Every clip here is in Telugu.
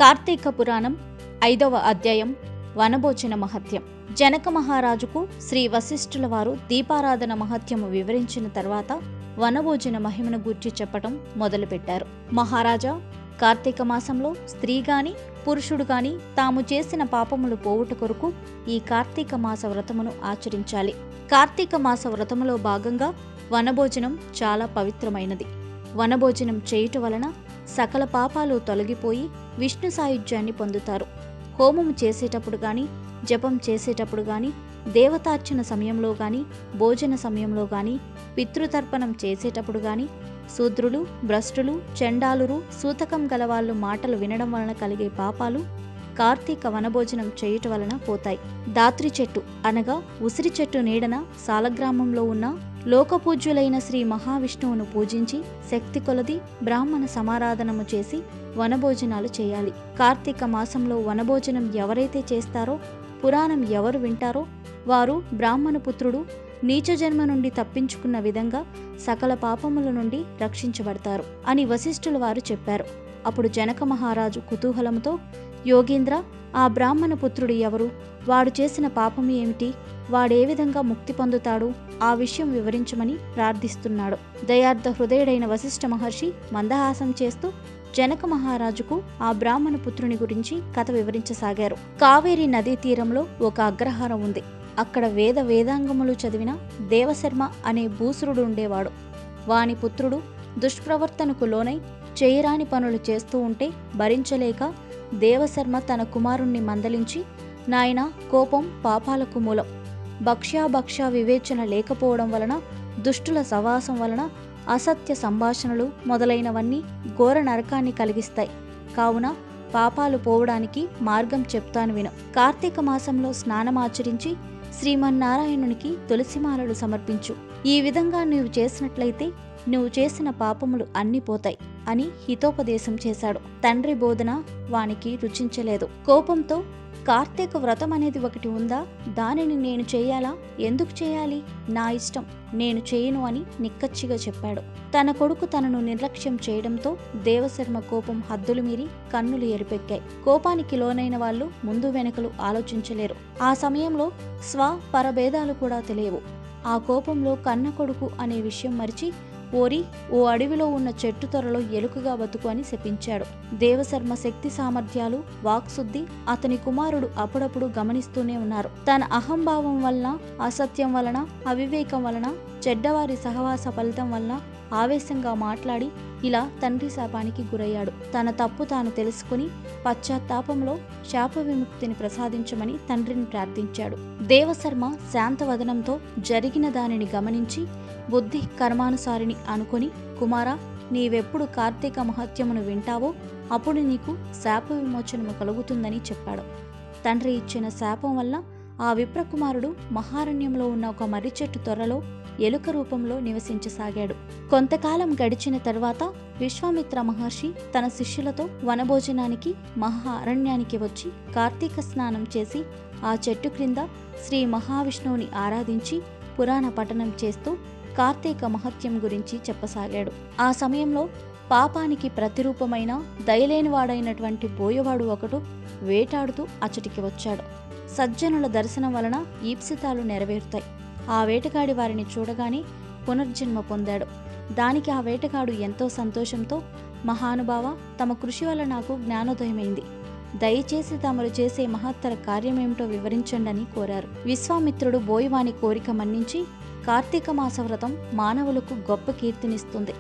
కార్తీక పురాణం 5వ అధ్యాయం వనభోజన మహత్యం. జనక మహారాజుకు శ్రీ వశిష్ఠుల వారు దీపారాధన మహత్యము వివరించిన తర్వాత వనభోజన మహిమను గూర్చి చెప్పటం మొదలుపెట్టారు. మహారాజా, కార్తీక మాసంలో స్త్రీ గాని పురుషుడు గాని తాము చేసిన పాపములు పోవుట కొరకు ఈ కార్తీక మాస వ్రతమును ఆచరించాలి. కార్తీక మాస వ్రతములో భాగంగా వనభోజనం చాలా పవిత్రమైనది. వనభోజనం చేయుట వలన సకల పాపాలు తొలగిపోయి విష్ణు సాయుధ్యాన్ని పొందుతారు. హోమము చేసేటప్పుడు గాని, జపం చేసేటప్పుడు గాని, దేవతార్చన సమయంలో గాని, భోజన సమయంలో గాని, పితృతర్పణం చేసేటప్పుడు గాని, శూద్రులు, భ్రష్టులు, చండాలురు, సూతకం గలవాళ్ళు మాటలు వినడం వలన కలిగే పాపాలు కార్తీక వనభోజనం చేయుట వలన పోతాయి. దాత్రి చెట్టు అనగా ఉసిరి చెట్టు నీడన సాలగ్రామంలో ఉన్న లోకపూజ్యులైన శ్రీ మహావిష్ణువును పూజించి శక్తి కొలది బ్రాహ్మణ సమారాధనము చేసి వనభోజనాలు చేయాలి. కార్తీక మాసంలో వనభోజనం ఎవరైతే చేస్తారో, పురాణం ఎవరు వింటారో వారు బ్రాహ్మణ పుత్రుడు నీచ జన్మ నుండి తప్పించుకున్న విధంగా సకల పాపముల నుండి రక్షించబడతారు అని వశిష్ఠుల వారు చెప్పారు. అప్పుడు జనక మహారాజు కుతూహలంతో, యోగేంద్ర, ఆ బ్రాహ్మణ పుత్రుడు ఎవరు? వాడు చేసిన పాపం ఏమిటి? వాడే విధంగా ముక్తి పొందుతాడు? ఆ విషయం వివరించమని ప్రార్థిస్తున్నాడు. దయార్థ హృదయుడైన వశిష్ఠ మహర్షి మందహాసం చేస్తూ జనక మహారాజుకు ఆ బ్రాహ్మణ పుత్రుని గురించి కథ వివరించసాగారు. కావేరీ నదీ తీరంలో ఒక అగ్రహారం ఉంది. అక్కడ వేదాంగములు చదివిన దేవశర్మ అనే భూసురుడు ఉండేవాడు. వాని పుత్రుడు దుష్ప్రవర్తనకు లోనై చేయరాని పనులు చేస్తూ ఉంటే భరించలేక దేవశర్మ తన కుమారుణ్ణి మందలించి, నాయనా, కోపం పాపాలకు మూలం. భక్ష్యాభక్ష్య వివేచన లేకపోవడం వలన, దుష్టుల సవాసం వలన అసత్య సంభాషణలు మొదలైనవన్నీ ఘోర నరకాన్ని కలిగిస్తాయి. కావున పాపాలు పోవడానికి మార్గం చెప్తాను విను. కార్తీక మాసంలో స్నానమాచరించి శ్రీమన్నారాయణునికి తులసిమాలలు సమర్పించు. ఈ విధంగా నీవు చేసినట్లయితే నువ్వు చేసిన పాపములు అన్నీ పోతాయి అని హితోపదేశం చేశాడు. తండ్రి బోధన వానికి రుచించలేదు. కోపంతో, కార్తీక వ్రతం అనేది ఒకటి ఉందా? దానిని నేను చేయాలా? ఎందుకు చేయాలి? నా ఇష్టం, నేను చేయను అని నిక్కచ్చిగా చెప్పాడు. తన కొడుకు తనను నిర్లక్ష్యం చేయడంతో దేవశర్మ కోపం హద్దులు మీరి కన్నులు ఎరిపెక్కాయి. కోపానికి లోనైన వాళ్ళు ముందు వెనుకలు ఆలోచించలేరు. ఆ సమయంలో పరభేదాలు కూడా తెలియవు. ఆ కోపంలో కన్న కొడుకు అనే విషయం మరిచి, ఓరి, ఓ అడవిలో ఉన్న చెట్టు త్వరలో ఎలుకగా బతుకు అని శపించాడు. దేవశర్మ శక్తి సామర్థ్యాలు, వాక్శుద్ధి అతని కుమారుడు అప్పుడప్పుడు గమనిస్తూనే ఉన్నారు. తన అహంభావం వలన, అసత్యం వలన, అవివేకం వలన, చెడ్డవారి సహవాస ఫలితం వలన ఆవేశంగా మాట్లాడి ఇలా తండ్రి శాపానికి గురయ్యాడు. తన తప్పు తాను తెలుసుకుని పశ్చాత్తాపంలో శాప విముక్తిని ప్రసాదించమని తండ్రిని ప్రార్థించాడు. దేవశర్మ శాంతవదనంతో జరిగిన దానిని గమనించి బుద్ధి కర్మానుసారిని అనుకొని, కుమారా, నీవెప్పుడు కార్తీక మహత్యమును వింటావో అప్పుడు నీకు శాప విమోచనము కలుగుతుందని చెప్పాడు. తండ్రి ఇచ్చిన శాపం వల్ల ఆ విప్రకుమారుడు మహారణ్యంలో ఉన్న ఒక మర్రి చెట్టు త్వరలో ఎలుక రూపంలో నివసించసాగాడు. కొంతకాలం గడిచిన తరువాత విశ్వామిత్ర మహర్షి తన శిష్యులతో వనభోజనానికి మహా అరణ్యానికి వచ్చి కార్తీక స్నానం చేసి ఆ చెట్టు క్రింద శ్రీ మహావిష్ణువుని ఆరాధించి పురాణ పఠనం చేస్తూ కార్తీక మహత్యం గురించి చెప్పసాగాడు. ఆ సమయంలో పాపానికి ప్రతిరూపమైన దయలేనివాడైనటువంటి బోయవాడు ఒకడు వేటాడుతూ అచటికి వచ్చాడు. సజ్జనుల దర్శనం వలన ఈప్సితాలు నెరవేరుతాయి. ఆ వేటగాడి వారిని చూడగానే పునర్జన్మ పొందాడు. దానికి ఆ వేటగాడు ఎంతో సంతోషంతో, మహానుభావ, తమ కృషి వల్ల నాకు జ్ఞానోదయమైంది. దయచేసి తమరు చేసే మహత్తర కార్యమేమిటో వివరించండి అని కోరారు. విశ్వామిత్రుడు బోయవాని కోరిక మన్నించి, కార్తీక మాస వ్రతం మానవులకు గొప్ప కీర్తినిస్తుంది.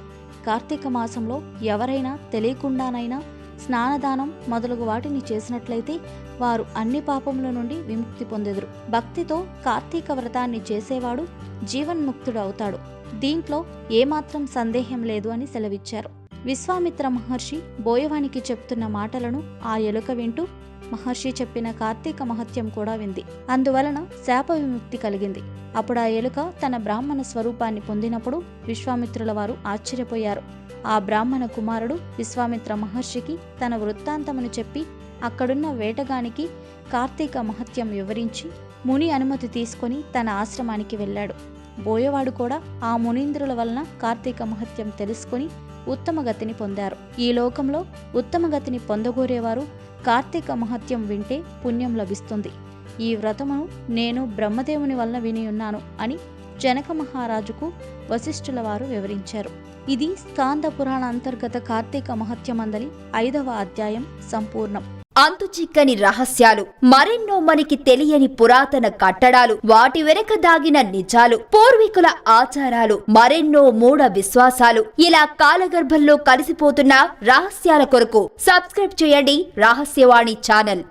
కార్తీక మాసంలో ఎవరైనా తెలియకుండానైనా స్నానదానం మొదలగు వాటిని చేసినట్లయితే వారు అన్ని పాపముల నుండి విముక్తి పొందెదరు. భక్తితో కార్తీక వ్రతాన్ని చేసేవాడు జీవన్ముక్తుడు అవుతాడు. దీంట్లో ఏమాత్రం సందేహం లేదు అని సెలవిచ్చారు. విశ్వామిత్ర మహర్షి బోయవానికి చెప్తున్న మాటలను ఆ ఎలుక వింటూ మహర్షి చెప్పిన కార్తీక మహత్యం కూడా వింది. అందువలన శాప విముక్తి కలిగింది. అప్పుడు ఆ ఎలుక తన బ్రాహ్మణ స్వరూపాన్ని పొందినప్పుడు విశ్వామిత్రుల వారు ఆశ్చర్యపోయారు. ఆ బ్రాహ్మణ కుమారుడు విశ్వామిత్ర మహర్షికి తన వృత్తాంతమును చెప్పి అక్కడున్న వేటగానికి కార్తీక మహత్యం వివరించి ముని అనుమతి తీసుకొని తన ఆశ్రమానికి వెళ్ళాడు. బోయవాడు కూడా ఆ మునీంద్రుల వలన కార్తీక మహత్యం తెలుసుకొని ఉత్తమగతిని పొందారు. ఈ లోకంలో ఉత్తమగతిని పొందగోరేవారు కార్తీక మహత్యం వింటే పుణ్యం లభిస్తుంది. ఈ వ్రతమును నేను బ్రహ్మదేవుని వలన వినియున్నాను అని జనక మహారాజుకు వశిష్ఠుల వారు వివరించారు. ఇది స్కాంద పురాణ అంతర్గత కార్తీక మహత్యమందలి 5వ అధ్యాయం సంపూర్ణం. అంతుచిక్కని రహస్యాలు, మరెన్నో మనకి తెలియని పురాతన కట్టడాలు, వాటి వెనక దాగిన నిజాలు, పూర్వీకుల ఆచారాలు, మరెన్నో మూఢ విశ్వాసాలు, ఇలా కాలగర్భంలో కలిసిపోతున్న రహస్యాల కొరకు సబ్స్క్రైబ్ చేయండి రహస్యవాణి ఛానల్.